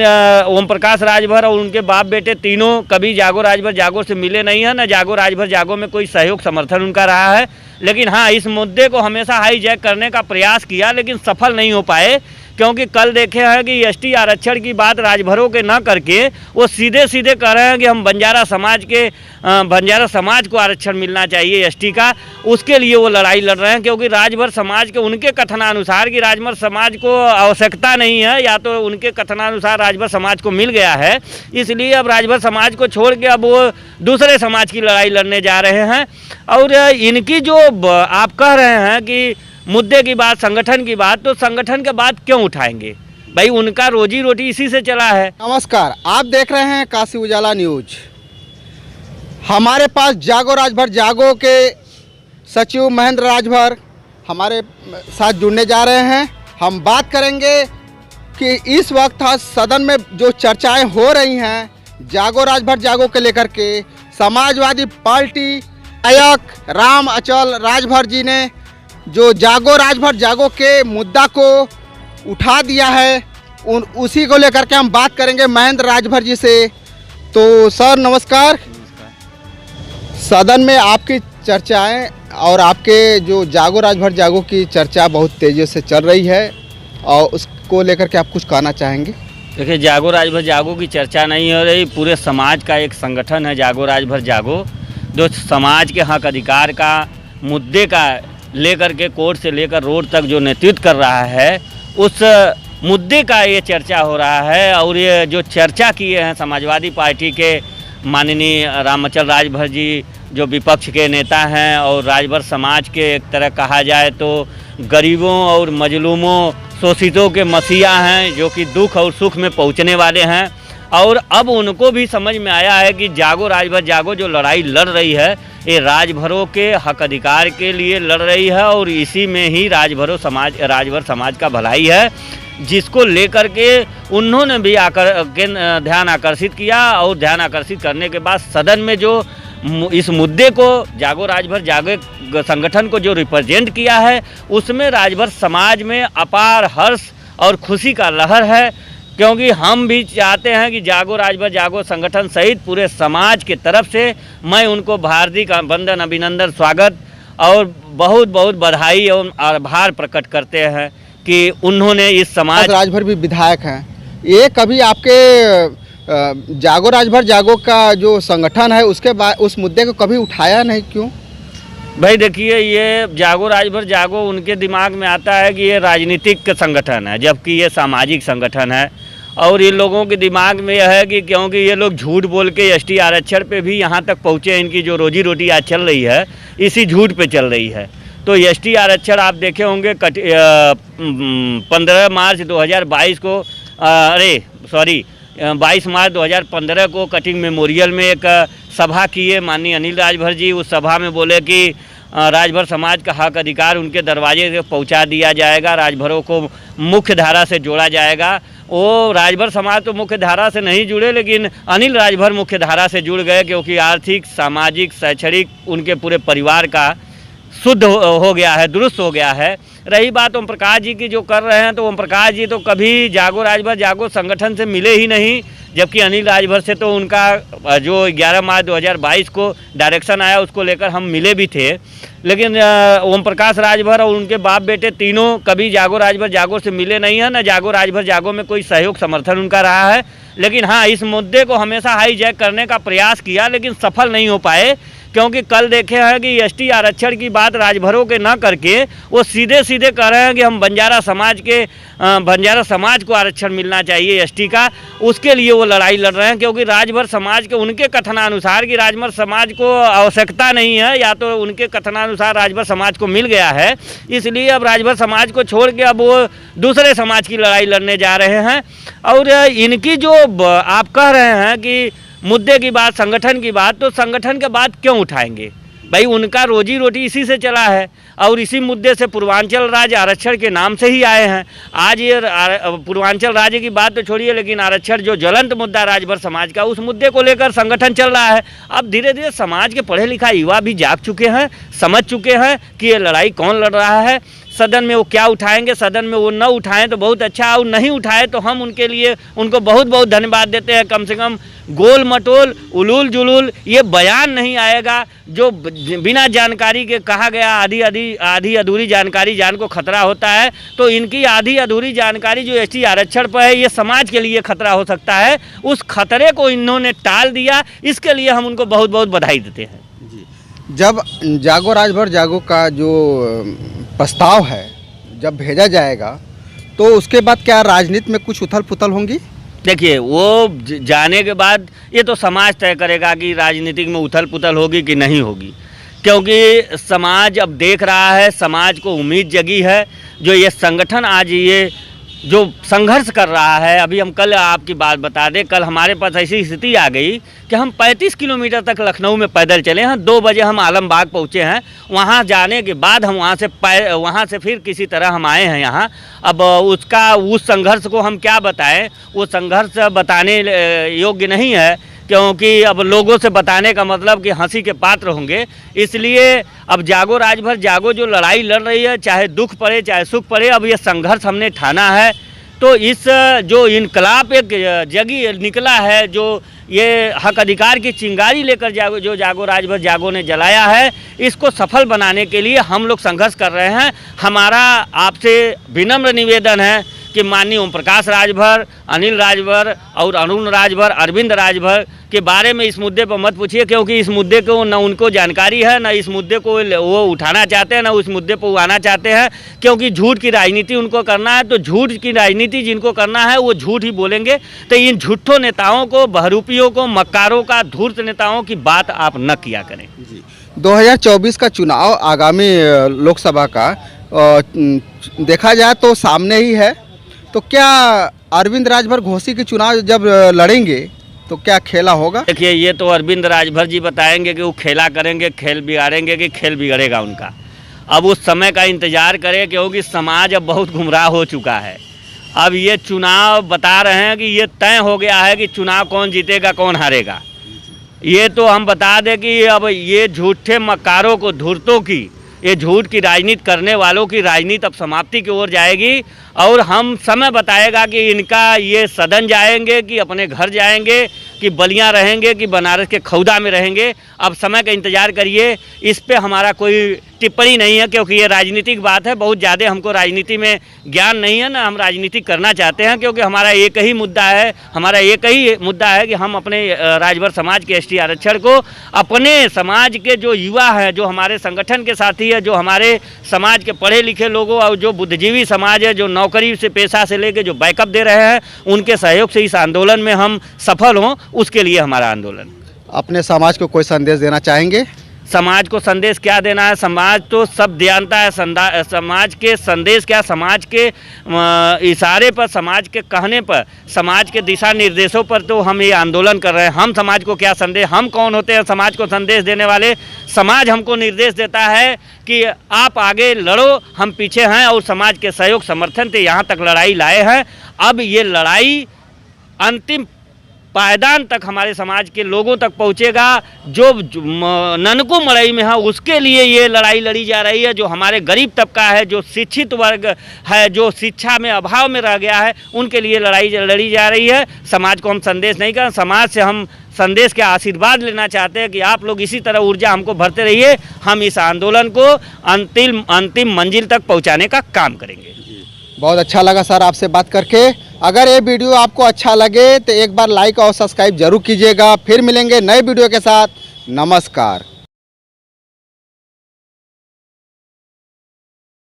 ओम प्रकाश राजभर और उनके बाप बेटे तीनों कभी जागो राजभर जागो से मिले नहीं हैं, न जागो राजभर जागो में कोई सहयोग समर्थन उनका रहा है। लेकिन हाँ, इस मुद्दे को हमेशा हाईजैक करने का प्रयास किया लेकिन सफल नहीं हो पाए, क्योंकि कल देखे हैं कि एसटी आरक्षण की बात राजभरों के न करके वो सीधे सीधे कह रहे हैं कि हम बंजारा समाज को आरक्षण मिलना चाहिए एसटी का। उसके लिए वो लड़ाई लड़ रहे हैं, क्योंकि राजभर समाज के उनके कथनानुसार कि राजभर समाज को आवश्यकता नहीं है, या तो उनके कथनानुसार राजभर समाज को मिल गया है, इसलिए अब राजभर समाज को छोड़ के अब वो दूसरे समाज की लड़ाई लड़ने जा रहे हैं। और इनकी जो आप कह रहे हैं कि मुद्दे की बात, संगठन की बात, तो संगठन के बात क्यों उठाएंगे भाई? उनका रोजी रोटी इसी से चला है। नमस्कार, आप देख रहे हैं काशी उजाला न्यूज। हमारे पास जागो राजभर जागो के सचिव महेंद्र राजभर हमारे साथ जुड़ने जा रहे हैं। हम बात करेंगे कि इस वक्त सदन में जो चर्चाएं हो रही हैं जागो राजभर जागो के लेकर के, समाजवादी पार्टी नायक राम अचल राजभर जी ने जो जागो राजभर जागो के मुद्दा को उठा दिया है, उसी को लेकर के हम बात करेंगे महेंद्र राजभर जी से। तो सर नमस्कार। सदन में आपकी चर्चाएं और आपके जो जागो राजभर जागो की चर्चा बहुत तेज़ी से चल रही है, और उसको लेकर के आप कुछ कहना चाहेंगे? देखिए, जागो राजभर जागो की चर्चा नहीं हो रही, पूरे समाज का एक संगठन है जागो राजभर जागो, जो समाज के हक अधिकार का मुद्दे का लेकर के कोर्ट से लेकर रोड तक जो नेतृत्व कर रहा है, उस मुद्दे का ये चर्चा हो रहा है। और ये जो चर्चा किए हैं समाजवादी पार्टी के माननीय रामअचल राजभर जी, जो विपक्ष के नेता हैं और राजभर समाज के एक तरह कहा जाए तो गरीबों और मजलूमों, शोषितों के मसीहा हैं, जो कि दुख और सुख में पहुंचने वाले हैं। और अब उनको भी समझ में आया है कि जागो राजभर जागो जो लड़ाई लड़ रही है, ये राजभरों के हक अधिकार के लिए लड़ रही है, और इसी में ही राजभर समाज का भलाई है, जिसको लेकर के उन्होंने भी ध्यान आकर्षित किया। और ध्यान आकर्षित करने के बाद सदन में जो इस मुद्दे को जागो राजभर जागो संगठन को जो रिप्रेजेंट किया है, उसमें राजभर समाज में अपार हर्ष और खुशी का लहर है, क्योंकि हम भी चाहते हैं कि जागो राजभर जागो संगठन सहित पूरे समाज के तरफ से मैं उनको हार्दिक वंदन, अभिनंदन, स्वागत और बहुत बहुत बधाई एवं आभार प्रकट करते हैं कि उन्होंने इस समाज। राजभर भी विधायक हैं, ये कभी आपके जागो राजभर जागो का जो संगठन है उसके बाद उस मुद्दे को कभी उठाया नहीं, क्यों? भाई देखिए, ये जागो राजभर जागो उनके दिमाग में आता है कि ये राजनीतिक संगठन है, जबकि ये सामाजिक संगठन है। और इन लोगों के दिमाग में यह है कि क्योंकि ये लोग झूठ बोल के एसटी आरक्षण पे भी यहाँ तक पहुँचे, इनकी जो रोजी रोटी आज चल रही है इसी झूठ पे चल रही है। तो एसटी आरक्षण आप देखे होंगे 15 मार्च 2022 को 22 मार्च 2015 को कटिंग मेमोरियल में एक सभा किए माननीय अनिल राजभर जी। उस सभा में बोले कि राजभर समाज का हक अधिकार उनके दरवाजे से पहुंचा दिया जाएगा, राजभरों को मुख्य धारा से जोड़ा जाएगा। वो राजभर समाज तो मुख्य धारा से नहीं जुड़े, लेकिन अनिल राजभर मुख्य धारा से जुड़ गए, क्योंकि आर्थिक, सामाजिक, शैक्षणिक उनके पूरे परिवार का शुद्ध हो गया है, दुरुस्त हो गया है। रही बात ओम प्रकाश जी की जो कर रहे हैं, तो ओम प्रकाश जी तो कभी जागो राजभर जागो संगठन से मिले ही नहीं, जबकि अनिल राजभर से तो उनका जो 11 मार्च 2022 को डायरेक्शन आया उसको लेकर हम मिले भी थे। लेकिन ओम प्रकाश राजभर और उनके बाप बेटे तीनों कभी जागो राजभर जागो से मिले नहीं हैं, न जागो राजभर जागो में कोई सहयोग समर्थन उनका रहा है। लेकिन हाँ, इस मुद्दे को हमेशा हाईजैक करने का प्रयास किया लेकिन सफल नहीं हो पाए, क्योंकि कल देखे हैं कि एसटी आरक्षण की बात राजभरों के न करके वो सीधे सीधे कह रहे हैं कि हम बंजारा समाज को आरक्षण मिलना चाहिए एसटी का। उसके लिए वो लड़ाई लड़ रहे हैं, क्योंकि राजभर समाज के उनके कथनानुसार कि राजभर समाज को आवश्यकता नहीं है, या तो उनके कथनानुसार राजभर समाज को मिल गया है, इसलिए अब राजभर समाज को छोड़ के अब वो दूसरे समाज की लड़ाई लड़ने जा रहे हैं। और इनकी जो आप कह रहे हैं कि मुद्दे की बात, संगठन की बात, तो संगठन के बात क्यों उठाएंगे भाई? उनका रोजी रोटी इसी से चला है, और इसी मुद्दे से पूर्वांचल राज्य आरक्षण के नाम से ही आए हैं। आज ये पूर्वांचल राज्य की बात तो छोड़िए, लेकिन आरक्षण जो ज्वलंत मुद्दा राजभर समाज का, उस मुद्दे को लेकर संगठन चल रहा है। अब धीरे धीरे समाज के पढ़े लिखा युवा भी जाग चुके हैं, समझ चुके हैं कि ये लड़ाई कौन लड़ रहा है। सदन में वो क्या उठाएंगे, सदन में वो न उठाएं तो बहुत अच्छा, और नहीं उठाए तो हम उनके लिए उनको बहुत बहुत धन्यवाद देते हैं। कम से कम गोल मटोल उलूल जुलूल ये बयान नहीं आएगा जो बिना जानकारी के कहा गया, आधी अधूरी जानकारी जान को खतरा होता है। तो इनकी आधी अधूरी जानकारी जो एसटी आरक्षण पर है, ये समाज के लिए खतरा हो सकता है। उस खतरे को इन्होंने टाल दिया, इसके लिए हम उनको बहुत बहुत बधाई देते हैं। जब जागो राजभर जागो का जो प्रस्ताव है जब भेजा जाएगा तो उसके बाद क्या राजनीति में कुछ उथल पुथल होंगी? देखिए, वो जाने के बाद ये तो समाज तय करेगा कि राजनीतिक में उथल पुथल होगी कि नहीं होगी, क्योंकि समाज अब देख रहा है, समाज को उम्मीद जगी है। जो ये संगठन आज ये जो संघर्ष कर रहा है, अभी हम कल आपकी बात बता दें, कल हमारे पास ऐसी स्थिति आ गई कि हम 35 किलोमीटर तक लखनऊ में पैदल चले हैं। 2 बजे हम आलमबाग पहुँचे हैं। वहाँ जाने के बाद हम वहाँ से फिर किसी तरह हम आए हैं यहाँ। अब उस संघर्ष को हम क्या बताएं, वो संघर्ष बताने योग्य नहीं है, क्योंकि अब लोगों से बताने का मतलब कि हंसी के पात्र होंगे। इसलिए अब जागो राजभर जागो जो लड़ाई लड़ रही है, चाहे दुख पड़े चाहे सुख पड़े, अब ये संघर्ष हमने ठाना है। तो इस जो इनकलाब एक जगी निकला है, जो ये हक अधिकार की चिंगारी लेकर जागो राजभर जागो ने जलाया है, इसको सफल बनाने के लिए हम लोग संघर्ष कर रहे हैं। हमारा आपसे विनम्र निवेदन है कि माननीय ओम प्रकाश राजभर, अनिल राजभर और अरुण राजभर, अरविंद राजभर के बारे में इस मुद्दे पर मत पूछिए, क्योंकि इस मुद्दे को न उनको जानकारी है, न इस मुद्दे को वो उठाना चाहते हैं, न उस मुद्दे पर वो आना चाहते हैं। क्योंकि झूठ की राजनीति उनको करना है, तो झूठ की राजनीति जिनको करना है वो झूठ ही बोलेंगे। तो इन झूठों नेताओं को, बहरूपियों को, मक्कारों का, धूर्त नेताओं की बात आप न किया करें। 2024 का चुनाव आगामी लोकसभा का देखा जाए तो सामने ही है। तो क्या अरविंद राजभर घोसी के चुनाव जब लड़ेंगे तो क्या खेला होगा? देखिए, ये तो अरविंद राजभर जी बताएंगे कि वो खेला करेंगे, खेल बिगाड़ेंगे कि खेल बिगड़ेगा उनका। अब उस समय का इंतजार करें, क्योंकि समाज अब बहुत गुमराह हो चुका है। अब ये चुनाव बता रहे हैं कि ये तय हो गया है कि चुनाव कौन जीतेगा कौन हारेगा। ये तो हम बता दें कि अब ये झूठे मक्कारों को, धूर्तों की, ये झूठ की राजनीति करने वालों की राजनीति अब समाप्ति की ओर जाएगी। और हम समय बताएगा कि इनका ये सदन जाएंगे कि अपने घर जाएंगे, कि बलियां रहेंगे कि बनारस के खौदा में रहेंगे। अब समय का इंतज़ार करिए। इस पे हमारा कोई टिप्पणी नहीं है, क्योंकि ये राजनीतिक बात है। बहुत ज़्यादा हमको राजनीति में ज्ञान नहीं है, ना हम राजनीति करना चाहते हैं, क्योंकि हमारा एक ही मुद्दा है, कि हम अपने राजभर समाज के एसटी आरक्षण को, अपने समाज के जो युवा हैं, जो हमारे संगठन के साथी है, जो हमारे समाज के पढ़े लिखे लोगों और जो बुद्धिजीवी समाज है, जो नौकरी से पेशा से लेकर जो बैकअप दे रहे हैं, उनके सहयोग से इस आंदोलन में हम सफल हों, उसके लिए हमारा आंदोलन। अपने समाज को कोई संदेश देना चाहेंगे? समाज को संदेश क्या देना है? समाज तो सब जानता है। समाज के संदेश क्या, समाज के इशारे पर, समाज के कहने पर, समाज के दिशा निर्देशों पर तो हम ये आंदोलन कर रहे हैं। हम समाज को क्या संदेश, हम कौन होते हैं समाज को संदेश देने वाले? समाज हमको निर्देश देता है कि आप आगे लड़ो, हम पीछे हैं, और समाज के सहयोग समर्थन से यहाँ तक लड़ाई लाए हैं। अब ये लड़ाई अंतिम पायदान तक हमारे समाज के लोगों तक पहुंचेगा। जो ननको मड़ई में है, उसके लिए ये लड़ाई लड़ी जा रही है। जो हमारे गरीब तबका है, जो शिक्षित वर्ग है, जो शिक्षा में अभाव में रह गया है, उनके लिए लड़ाई लड़ी जा रही है। समाज को हम संदेश नहीं कर, समाज से हम संदेश के आशीर्वाद लेना चाहते हैं कि आप लोग इसी तरह ऊर्जा हमको भरते रहिए। हम इस आंदोलन को अंतिम मंजिल तक पहुँचाने का काम करेंगे। बहुत अच्छा लगा सर आपसे बात करके। अगर ये वीडियो आपको अच्छा लगे तो एक बार लाइक और सब्सक्राइब जरूर कीजिएगा। फिर मिलेंगे नए वीडियो के साथ। नमस्कार।